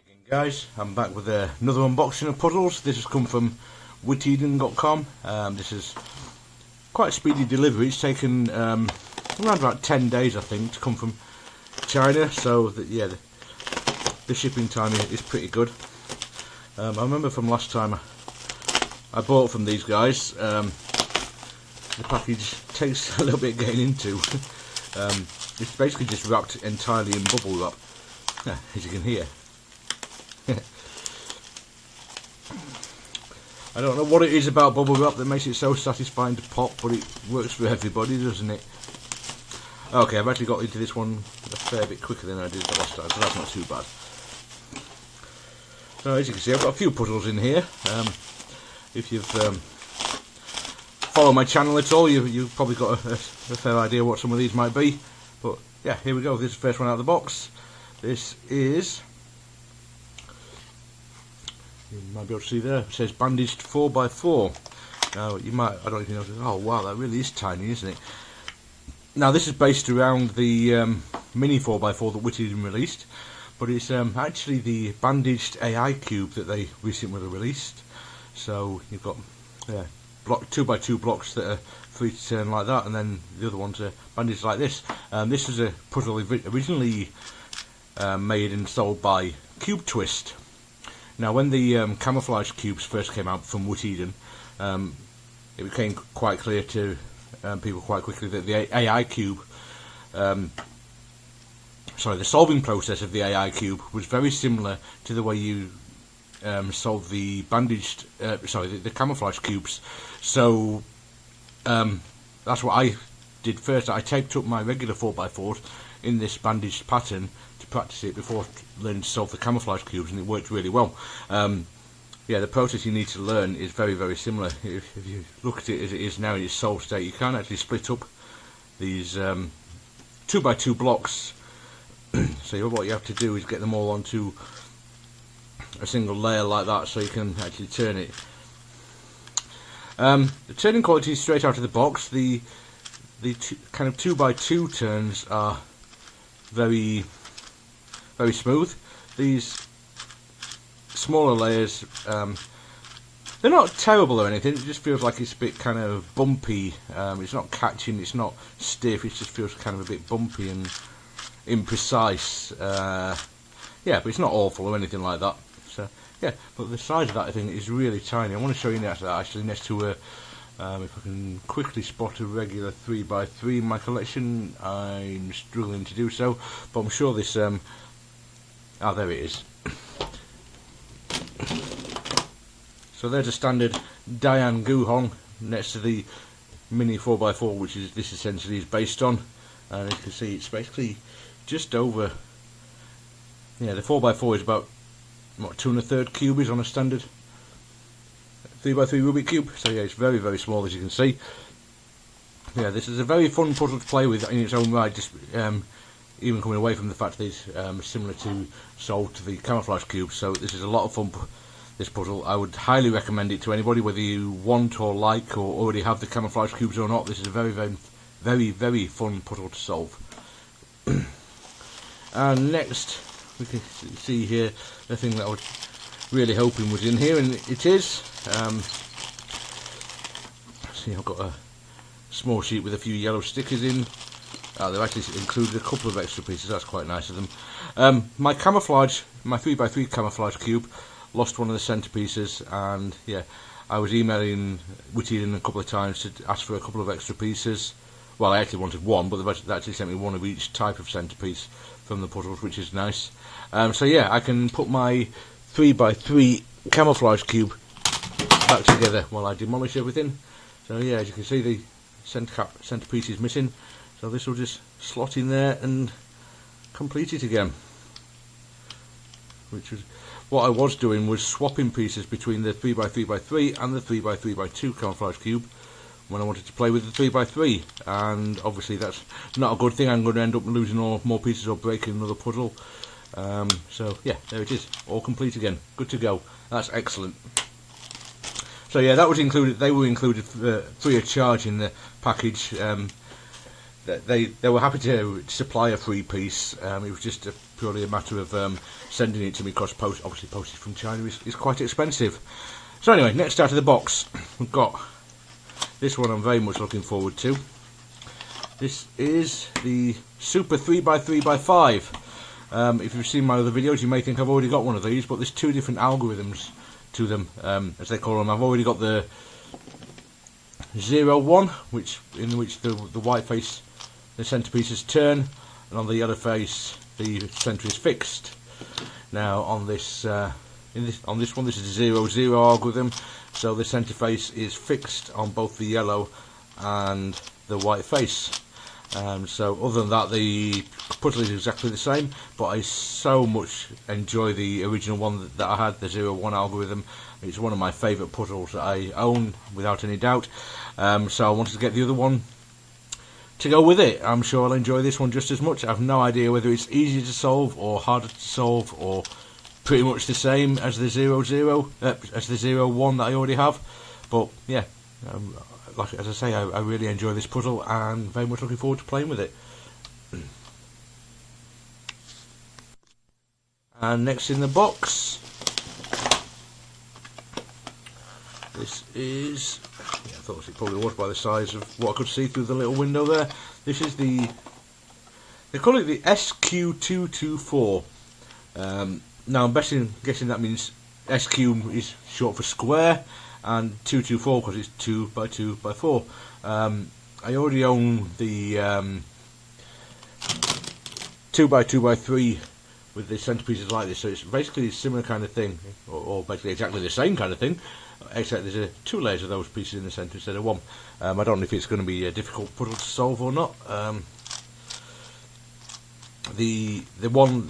Again, guys, I'm back with another unboxing of puzzles. This has come from WitEden.com. This is quite a speedy delivery. It's taken around about 10 days, I think, to come from China. So the shipping time is pretty good. I remember from last time I bought from these guys, the package takes a little bit getting into. It's basically just wrapped entirely in bubble wrap, as you can hear. I don't know what it is about bubble wrap that makes it so satisfying to pop, but it works for everybody, doesn't it? Okay, I've actually got into this one a fair bit quicker than I did the last time, so that's not too bad. So as you can see, I've got a few puzzles in here. If you've followed my channel at all, you've probably got a fair idea what some of these might be. But yeah, here we go. This is the first one out of the box. This is, you might be able to see there, it says bandaged 4x4. Now you might, I don't know if you noticed, oh wow, that really is tiny, isn't it? Now this is based around the mini 4x4 that WitEden released, but it's actually the bandaged AI cube that they recently released. So you've got 2x2 blocks that are free to turn like that, and then the other ones are bandaged like this. This is a puzzle originally made and sold by Cube Twist. Now when the Camouflage Cubes first came out from WitEden, it became quite clear to people quite quickly that the AI cube, the solving process of the AI cube was very similar to the way you solve the bandaged, the Camouflage Cubes. So that's what I did first. I taped up my regular 4x4 in this bandaged pattern to practice it before learning to solve the Camouflage Cubes, and it worked really well. Yeah, the process you need to learn is very, very similar. If you look at it as it is now in its solved state, you can't actually split up these 2x2 blocks. So what you have to do is get them all onto a single layer like that, so you can actually turn it. The turning quality is straight out of the box. The kind of 2x2 turns are very, very smooth. These smaller layers, they're not terrible or anything. It just feels like it's a bit kind of bumpy. It's not catching, it's not stiff. It just feels kind of a bit bumpy and imprecise. Yeah, but it's not awful or anything like that. So yeah, but the size of that thing is really tiny. I want to show you next to that, actually, next to a, if I can quickly spot a regular 3x3 in my collection. I'm struggling to do so, but I'm sure this, there it is. So there's a standard Diane Guhong next to the mini 4x4, which is this essentially is based on. And as you can see, it's basically just over, yeah, the 4x4 is about, what, 2 1/3 cubies on a standard 3x3 Rubik cube. So yeah, it's very, very small, as you can see. Yeah, this is a very fun puzzle to play with in its own right, just even coming away from the fact that it's similar to solved to the Camouflage Cube. So this is a lot of fun, this puzzle. I would highly recommend it to anybody, whether you want or like or already have the Camouflage Cubes or not. This is a very, very, very, very fun puzzle to solve. And next we can see here the thing that I was really hoping was in here, and it is. See, I've got a small sheet with a few yellow stickers in. They've actually included a couple of extra pieces. That's quite nice of them. My 3x3 Camouflage Cube lost one of the centerpieces, and yeah, I was emailing WitEden a couple of times to ask for a couple of extra pieces. Well, I actually wanted one, but they've actually sent me one of each type of centerpiece from the puzzles, which is nice. So yeah, I can put my 3x3 Camouflage Cube back together while I demolish everything. So yeah, as you can see, the centerpiece is missing. So this will just slot in there and complete it again. Which was what I was doing, was swapping pieces between the 3x3x3 and the 3x3x2 Camouflage Cube when I wanted to play with the 3x3, and obviously that's not a good thing. I'm going to end up losing more pieces or breaking another puzzle. So yeah, there it is, all complete again, good to go. That's excellent. So yeah, that was included. They were included free of charge in the package. they were happy to supply a free piece. It was just purely a matter of sending it to me, because obviously postage from China is quite expensive. So anyway, next out of the box, we've got this one I'm very much looking forward to. This is the Super 3x3x5. If you've seen my other videos, you may think I've already got one of these, but there's two different algorithms to them, as they call them. I've already got the 0-1, in which the white face, the centerpieces turn, and on the other face the center is fixed. Now on this on this one, this is a 0-0 algorithm, so the center face is fixed on both the yellow and the white face. So other than that, the puzzle is exactly the same, but I so much enjoy the original one that I had, the 0-1 algorithm. It's one of my favourite puzzles that I own, without any doubt. So I wanted to get the other one to go with it. I'm sure I'll enjoy this one just as much. I have no idea whether it's easier to solve or harder to solve, or pretty much the same as the 0-0, as the 0-1 that I already have. But yeah, like as I say, I really enjoy this puzzle and very much looking forward to playing with it. And next in the box, this is, I thought it probably was by the size of what I could see through the little window there. This is they call it the SQ224. Now I'm guessing that means SQ is short for square, and 224 because it's 2x2x4. I already own the 2x2x3 with the centerpieces like this, so it's basically a similar kind of thing, or basically exactly the same kind of thing, except there's two layers of those pieces in the centre instead of one. I don't know if it's going to be a difficult puzzle to solve or not. The one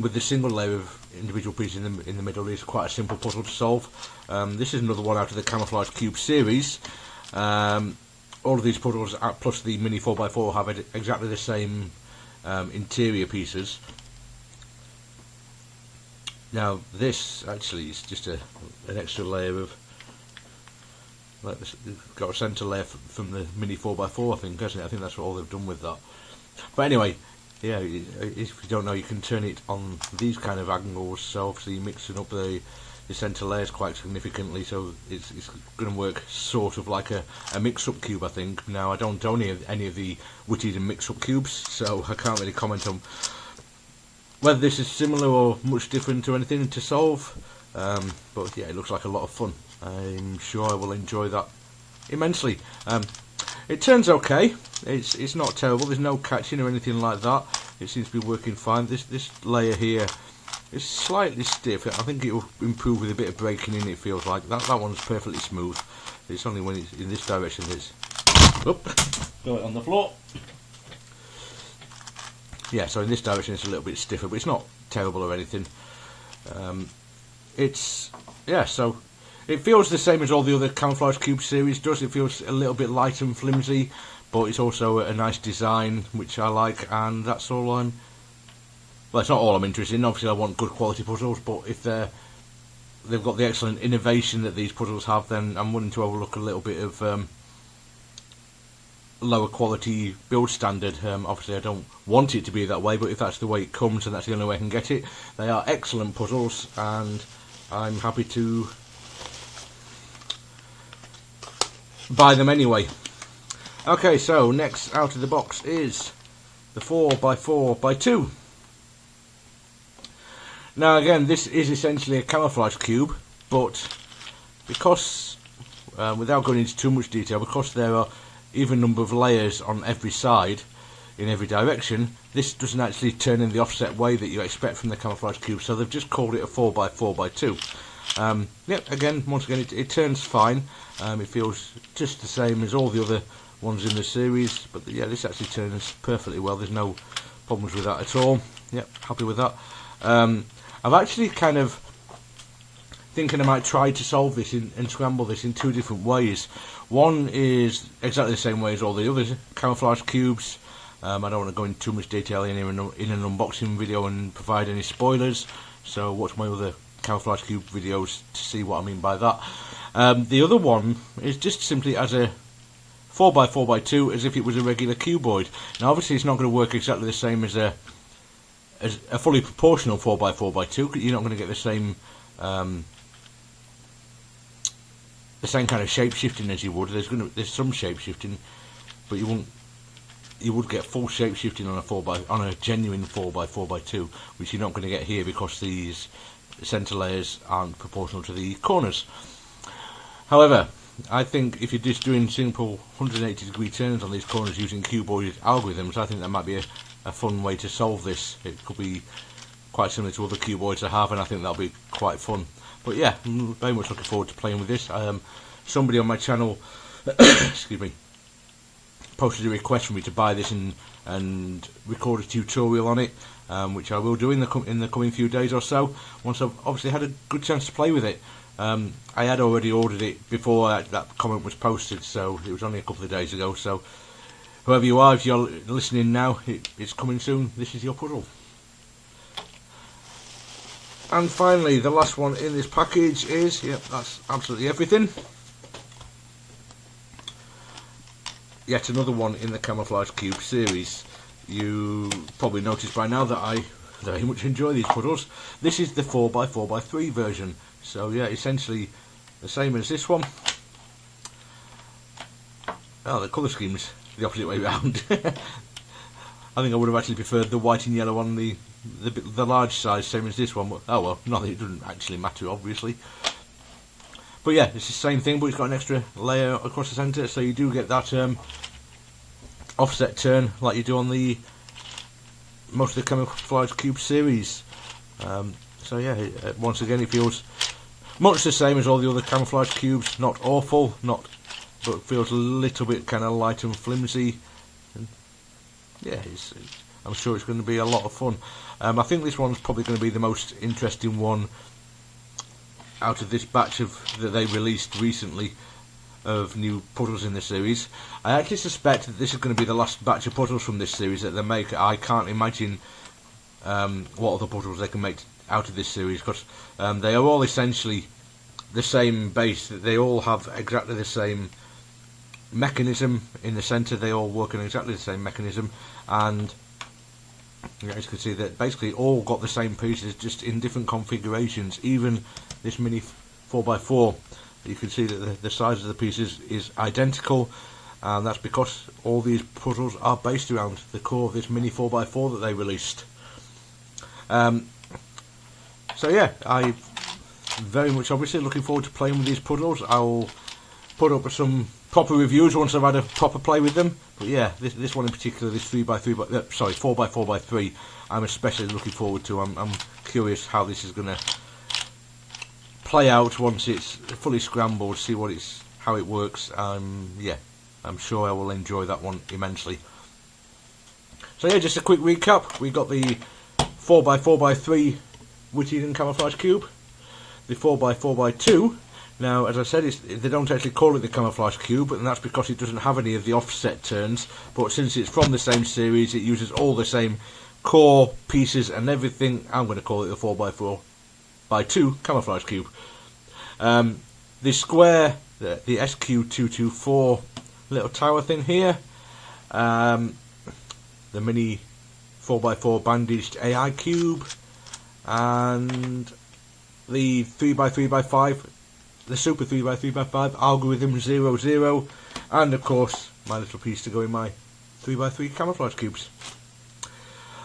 with the single layer of individual pieces in the middle is quite a simple puzzle to solve. This is another one out of the Camouflage Cube series. All of these puzzles, plus the mini 4x4, have exactly the same interior pieces. Now this actually is just an extra layer of, like this, got a centre layer from the mini 4x4, I think, hasn't it? I think that's all they've done with that. But anyway, yeah, if you don't know, you can turn it on these kind of angles, so obviously you're mixing up the centre layers quite significantly, so it's going to work sort of like a mix-up cube, I think. Now, I don't own any of the WitEden mix-up cubes, so I can't really comment on whether this is similar or much different to anything to solve, but yeah, it looks like a lot of fun. I'm sure I will enjoy that immensely. It turns okay. It's not terrible. There's no catching or anything like that. It seems to be working fine. This layer here is slightly stiff. I think it will improve with a bit of breaking in. It feels like that one's perfectly smooth. It's only when it's in this direction that it's got it on the floor. Yeah, so in this direction it's a little bit stiffer, but it's not terrible or anything. So it feels the same as all the other Camouflage Cube series does. It feels a little bit light and flimsy, but it's also a nice design, which I like, and that's all well, it's not all I'm interested in. Obviously I want good quality puzzles, but if they've got the excellent innovation that these puzzles have, then I'm willing to overlook a little bit of lower quality build standard. Obviously I don't want it to be that way, but if that's the way it comes and that's the only way I can get it, they are excellent puzzles, and I'm happy to buy them anyway. Okay, so next out of the box is the 4x4x2. Now again, this is essentially a camouflage cube, but because, without going into too much detail, because there are even number of layers on every side in every direction, this doesn't actually turn in the offset way that you expect from the camouflage cube, so they've just called it a 4x4x2. Again, once again, it turns fine. It feels just the same as all the other ones in the series, but yeah, this actually turns perfectly well. There's no problems with that at all. Yep, happy with that. I've actually kind of thinking I might try to solve this and scramble this in two different ways. One is exactly the same way as all the other camouflage cubes. I don't want to go into too much detail in an unboxing video and provide any spoilers, so watch my other camouflage cube videos to see what I mean by that. The other one is just simply as a 4x4x2 as if it was a regular cuboid. Now obviously it's not going to work exactly the same as a fully proportional 4x4x2. You're not going to get the same kind of shape shifting as you would. There's some shape shifting, but you would get full shape shifting on a genuine 4x4x2, which you're not going to get here because these centre layers aren't proportional to the corners. However, I think if you're just doing simple 180 degree turns on these corners using cuboid algorithms, I think that might be a fun way to solve this. It could be quite similar to other cuboids I have, and I think that'll be quite fun. But yeah, I'm very much looking forward to playing with this. Somebody on my channel excuse me, posted a request for me to buy this and record a tutorial on it, which I will do in the coming few days or so, once I've obviously had a good chance to play with it. I had already ordered it before that comment was posted, so it was only a couple of days ago. So whoever you are, if you're listening now, it's coming soon. This is your puzzle. And finally, the last one in this package is, yep, that's absolutely everything. Yet another one in the Camouflage Cube series. You probably noticed by now that I very much enjoy these puzzles. This is the 4x4x3 version. So yeah, essentially the same as this one. Oh, the colour scheme's the opposite way round. I think I would have actually preferred the white and yellow on the large size, same as this one. But, oh well, not that it doesn't actually matter, obviously. But yeah, it's the same thing, but it's got an extra layer across the centre, so you do get that offset turn like you do on most of the Camouflage Cube series. So yeah, once again, it feels much the same as all the other Camouflage Cubes. Not awful, but feels a little bit kind of light and flimsy. And yeah, I'm sure it's going to be a lot of fun. I think this one's probably going to be the most interesting one out of this batch that they released recently of new puzzles in the series. I actually suspect that this is going to be the last batch of puzzles from this series that they make. I can't imagine what other puzzles they can make out of this series, because they are all essentially the same base. They all have exactly the same mechanism in the centre. They all work on exactly the same mechanism, and you guys can see that basically all got the same pieces, just in different configurations. Even this mini 4x4, you can see that the size of the pieces is identical, and that's because all these puzzles are based around the core of this mini 4x4 that they released. So yeah, I very much obviously looking forward to playing with these puzzles. I'll put up some proper reviews once I've had a proper play with them. But yeah, this one in particular, this 4x4x3, I'm especially looking forward to. I'm curious how this is going to play out once it's fully scrambled, see how it works. Yeah, I'm sure I will enjoy that one immensely. So yeah, just a quick recap. We got the 4x4x3 WitEden Camouflage Cube, the 4x4x2. Now, as I said, they don't actually call it the Camouflage Cube, and that's because it doesn't have any of the offset turns, but since it's from the same series, it uses all the same core pieces and everything. I'm going to call it the 4x4x2 Camouflage Cube. The square, the SQ224 little tower thing here, the mini 4x4 bandaged AI cube, and the 3x3x5, the super 3x3x5 algorithm 00, and of course my little piece to go in my 3x3 camouflage cubes.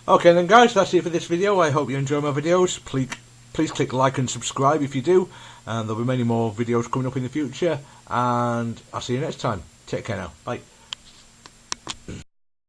Okay then guys, that's it for this video. I hope you enjoy my videos. Please click like and subscribe if you do, and there'll be many more videos coming up in the future, and I'll see you next time. Take care now. Bye.